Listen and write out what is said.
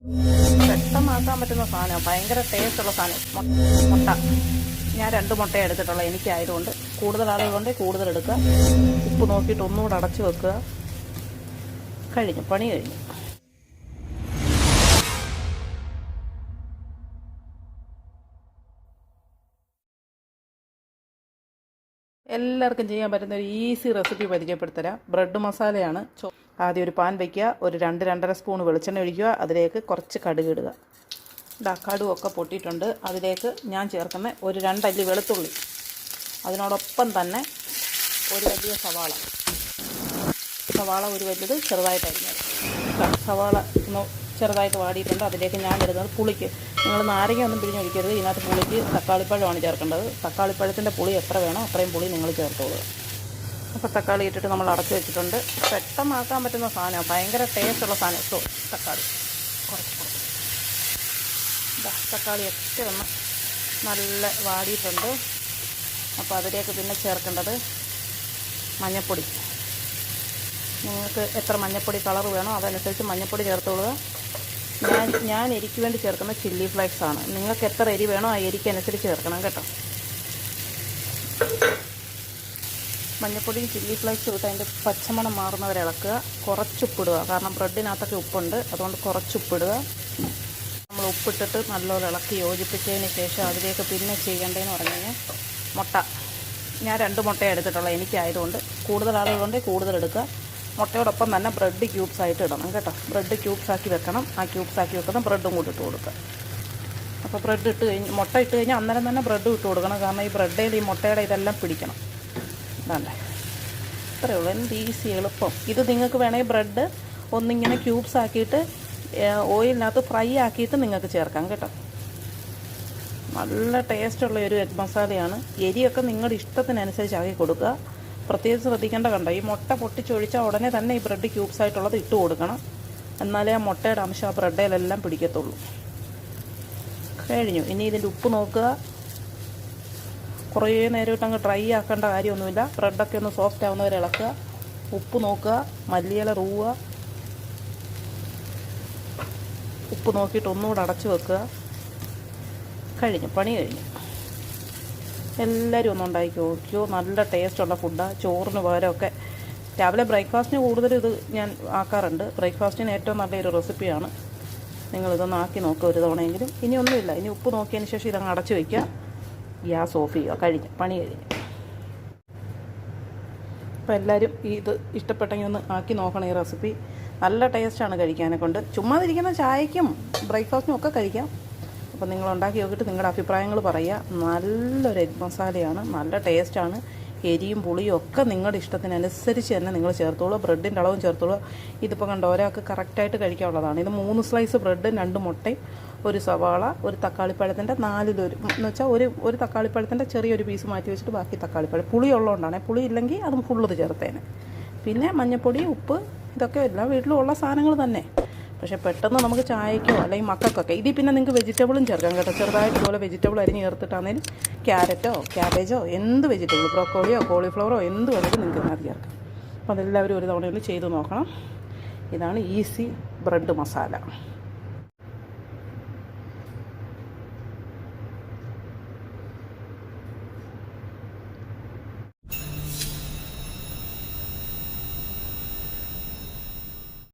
പെട്ടെന്നാക്കാൻ പറ്റുന്ന സാധനമാണ്, ഭയങ്കര ടേസ്റ്റുള്ള സാധനം. മുട്ട ഞാൻ 2 മുട്ടയെ എടുത്തിട്ടുള്ളത് എനിക്കായതുകൊണ്ട്. കൂടുതൽ ആളുകളുണ്ട് കൂടുതൽ എടുക്കുക. ഉപ്പ് നോക്കിയിട്ട് ഒന്നുകൂടെ അടച്ചു വെക്കുക. കഴിഞ്ഞു, പണി കഴിഞ്ഞു. എല്ലാവർക്കും ചെയ്യാൻ പറ്റുന്ന ഒരു ഈസി റെസിപ്പി പരിചയപ്പെടുത്തരാം. ബ്രെഡ് മസാലയാണ്. ആദ്യം ഒരു പാൻ വയ്ക്കുക, ഒരു 2-2.5 സ്പൂൺ വെളിച്ചെണ്ണ ഒഴിക്കുക, അതിലേക്ക് കുറച്ച് കടുക് ഇടുക. കടുകൊക്കെ പൊട്ടിയിട്ടുണ്ട്. അതിലേക്ക് ഞാൻ ചേർക്കുന്ന ഒരു 2 അല്ലി വെളുത്തുള്ളി, അതിനോടൊപ്പം തന്നെ ഒരു വലിയ സവാള ഒരു വലിയത് ചെറുതായിട്ട് അരിഞ്ഞത്. സവാള ഒന്ന് ചെറുതായിട്ട് വാടിയിട്ടുണ്ട്. അതിലേക്ക് ഞാൻ ഇടുന്നത് പുളിക്ക്, നിങ്ങൾ നാരങ്ങ ഒന്നും പിഴിഞ്ഞൊഴിക്കരുത്. ഇതിനകത്ത് പുളിക്ക് തക്കാളിപ്പഴമാണ് ചേർക്കേണ്ടത്. തക്കാളിപ്പഴത്തിൻ്റെ പുളി എത്ര വേണോ അത്രയും പുളി നിങ്ങൾ ചേർത്തോളുക. അപ്പോൾ തക്കാളി ഇട്ടിട്ട് നമ്മൾ അടച്ചു വെച്ചിട്ടുണ്ട്. പെട്ടെന്നാക്കാൻ പറ്റുന്ന സാധനമാണ്, ഭയങ്കര ടേസ്റ്റുള്ള സാധനം. തക്കാളി കുറച്ച് തക്കാളിയൊക്കെ ഒന്ന് നല്ല വാടിയിട്ടുണ്ട്. അപ്പോൾ അതിലേക്ക് പിന്നെ ചേർക്കേണ്ടത് മഞ്ഞൾപ്പൊടി. നിങ്ങൾക്ക് എത്ര മഞ്ഞൾപ്പൊടി കളർ വേണോ അതനുസരിച്ച് മഞ്ഞൾപ്പൊടി ചേർത്തോളുക. ഞാൻ എരിക്ക് വേണ്ടി ചേർക്കുന്ന ചില്ലി ഫ്ലേക്സ് ആണ്. നിങ്ങൾക്ക് എത്ര എരി വേണോ ആ എരിക്കനുസരിച്ച് ചേർക്കണം കേട്ടോ. മഞ്ഞൾപ്പൊടിയും ചില്ലി ഫ്ലേക്സും ഇട്ട് അതിൻ്റെ പച്ചമണം മാറുന്നവരെ ഇളക്കുക. കുറച്ച് ഉപ്പിടുക, കാരണം ബ്രെഡിനകത്തൊക്കെ ഉപ്പുണ്ട്, അതുകൊണ്ട് കുറച്ച് ഉപ്പിടുക. നമ്മൾ ഉപ്പിട്ടിട്ട് നല്ലപോലെ ഇളക്കി യോജിപ്പിച്ചതിന് ശേഷം അതിലേക്ക് പിന്നെ ചെയ്യേണ്ടതെന്ന് പറഞ്ഞു കഴിഞ്ഞാൽ മുട്ട. ഞാൻ 2 മുട്ടയാണ് എടുത്തിട്ടുള്ളത് എനിക്കായതുകൊണ്ട്. കൂടുതൽ ആളുകളുണ്ട് കൂടുതൽ എടുക്കുക. മുട്ടയോടൊപ്പം തന്നെ ബ്രെഡ് ക്യൂബ്സ് ആയിട്ട് ഇടണം കേട്ടോ. ബ്രെഡ് ക്യൂബ്സ് ആക്കി വെക്കണം. ആ ക്യൂബ്സ് ആക്കി വെക്കുന്ന ബ്രെഡും കൂടി ഇട്ട് കൊടുക്കുക. അപ്പോൾ ബ്രെഡ് ഇട്ട് കഴിഞ്ഞ് മുട്ട ഇട്ട് കഴിഞ്ഞാൽ അന്നേരം തന്നെ ബ്രെഡ് ഇട്ട് കൊടുക്കണം, കാരണം ഈ ബ്രെഡിൽ ഈ മുട്ടയുടെ ഇതെല്ലാം പിടിക്കണം. അതല്ലേ, ഇത്രയേ ഉള്ളൂ. എന്ത് ഈസി, എളുപ്പം. ഇത് നിങ്ങൾക്ക് വേണമെങ്കിൽ ബ്രെഡ് ഒന്നിങ്ങനെ ക്യൂബ്സ് ആക്കിയിട്ട് ഓയിലിനകത്ത് ഫ്രൈ ആക്കിയിട്ട് നിങ്ങൾക്ക് ചേർക്കാം കേട്ടോ. നല്ല ടേസ്റ്റുള്ള ഒരു എഗ് മസാലയാണ്. എരിയൊക്കെ നിങ്ങളുടെ ഇഷ്ടത്തിനനുസരിച്ച് ആക്കി കൊടുക്കുക. പ്രത്യേകിച്ച് ശ്രദ്ധിക്കേണ്ട കണ്ടോ, ഈ മുട്ട പൊട്ടിച്ചൊഴിച്ചാൽ ഉടനെ തന്നെ ഈ ബ്രെഡ് ക്യൂബ്സ് ആയിട്ടുള്ളത് ഇട്ട് കൊടുക്കണം. എന്നാലേ ആ മുട്ടയുടെ അംശം ആ ബ്രെഡിലെല്ലാം പിടിക്കത്തുള്ളൂ. കഴിഞ്ഞു. ഇനി ഇതിൻ്റെ ഉപ്പ് നോക്കുക. കുറേ നേരമായിട്ട് അങ്ങ് ഡ്രൈ ആക്കേണ്ട കാര്യമൊന്നുമില്ല. ബ്രെഡൊക്കെ ഒന്ന് സോഫ്റ്റ് ആവുന്നവരെ ഇളക്കുക. ഉപ്പ് നോക്കുക, മല്ലിയില റൂവുക. ഉപ്പ് നോക്കിയിട്ട് ഒന്നുകൂടെ അടച്ചു വെക്കുക. കഴിഞ്ഞു, പണി കഴിഞ്ഞു. എല്ലാവരും ഒന്നും ഉണ്ടാക്കി നോക്കിയോ. നല്ല ടേസ്റ്റുള്ള ഫുഡാണ്. ചോറിന് പകരമൊക്കെ രാവിലെ ബ്രേക്ക്ഫാസ്റ്റിന് കൂടുതൽ ഇത് ഞാൻ ആക്കാറുണ്ട്. ബ്രേക്ക്ഫാസ്റ്റിന് ഏറ്റവും നല്ലൊരു റെസിപ്പിയാണ്. നിങ്ങളിതൊന്ന് ആക്കി നോക്കുക ഒരു തവണയെങ്കിലും. ഇനി ഒന്നുമില്ല, ഇനി ഉപ്പ് നോക്കിയതിന് ശേഷം ഇതങ്ങ് അടച്ചു വയ്ക്കുക. ഗ്യാസ് ഓഫ് ചെയ്യുക. കഴിഞ്ഞു, പണി കഴിഞ്ഞു. അപ്പോൾ എല്ലാവരും ഇത് ഇഷ്ടപ്പെട്ടെങ്കിൽ ഒന്ന് ആക്കി നോക്കണം ഈ റെസിപ്പി. നല്ല ടേസ്റ്റാണ് കഴിക്കാനെ കൊണ്ട്. ചുമ്മാതിരിക്കുന്ന ചായയ്ക്കും ബ്രേക്ക്ഫാസ്റ്റിനും ഒക്കെ കഴിക്കാം. അപ്പോൾ നിങ്ങൾ ഉണ്ടാക്കി നോക്കിയിട്ട് നിങ്ങളുടെ അഭിപ്രായങ്ങൾ പറയുക. നല്ലൊരു എഗ് മസാലയാണ്, നല്ല ടേസ്റ്റാണ്. എരിയും പുളിയും ഒക്കെ നിങ്ങളുടെ ഇഷ്ടത്തിനനുസരിച്ച് തന്നെ നിങ്ങൾ ചേർത്തോളൂ. ബ്രെഡിൻ്റെ അളവും ചേർത്തോളൂ. ഇതിപ്പോൾ കണ്ടോ, ഒരാൾക്ക് കറക്റ്റായിട്ട് കഴിക്കാനുള്ളതാണ്. ഇത് 3 സ്ലൈസ് ബ്രെഡും 2 മുട്ടയും ഒരു സവാള, ഒരു തക്കാളിപ്പഴത്തിൻ്റെ 4-1 എന്ന് വെച്ചാൽ ഒരു തക്കാളിപ്പഴത്തിൻ്റെ ചെറിയൊരു പീസ് മാറ്റി വെച്ചിട്ട് ബാക്കി തക്കാളിപ്പഴം. പുളി ഉള്ളതുകൊണ്ടാണ്. പുളി ഇല്ലെങ്കിൽ അത് ഫുള്ളത് ചേർത്തേനെ. പിന്നെ മഞ്ഞൾപ്പൊടി, ഉപ്പ്, ഇതൊക്കെ എല്ലാം വീട്ടിലുള്ള സാധനങ്ങൾ തന്നെ. പക്ഷേ പെട്ടെന്ന് നമുക്ക് ചായക്കോ അല്ലെങ്കിൽ മക്കൾക്കൊക്കെ ഇതിൽ പിന്നെ നിങ്ങൾക്ക് വെജിറ്റബിളും ചേർക്കാം കേട്ടോ. ചെറുതായിട്ട് ഇതുപോലെ വെജിറ്റബിൾ അരിഞ്ഞ് ചേർത്തിട്ടാണെങ്കിലും ക്യാരറ്റോ ക്യാബേജോ എന്ത് വെജിറ്റബിൾ, ബ്രോക്കോളിയോ കോളിഫ്ലവറോ എന്ത് വേണമെങ്കിലും നിങ്ങൾക്ക് ഇതിനകത്ത് ചേർക്കാം. അപ്പോൾ അതെല്ലാവരും ഒരു തവണയിൽ ചെയ്ത് നോക്കണം. ഇതാണ് ഈസി ബ്രെഡ് മസാല.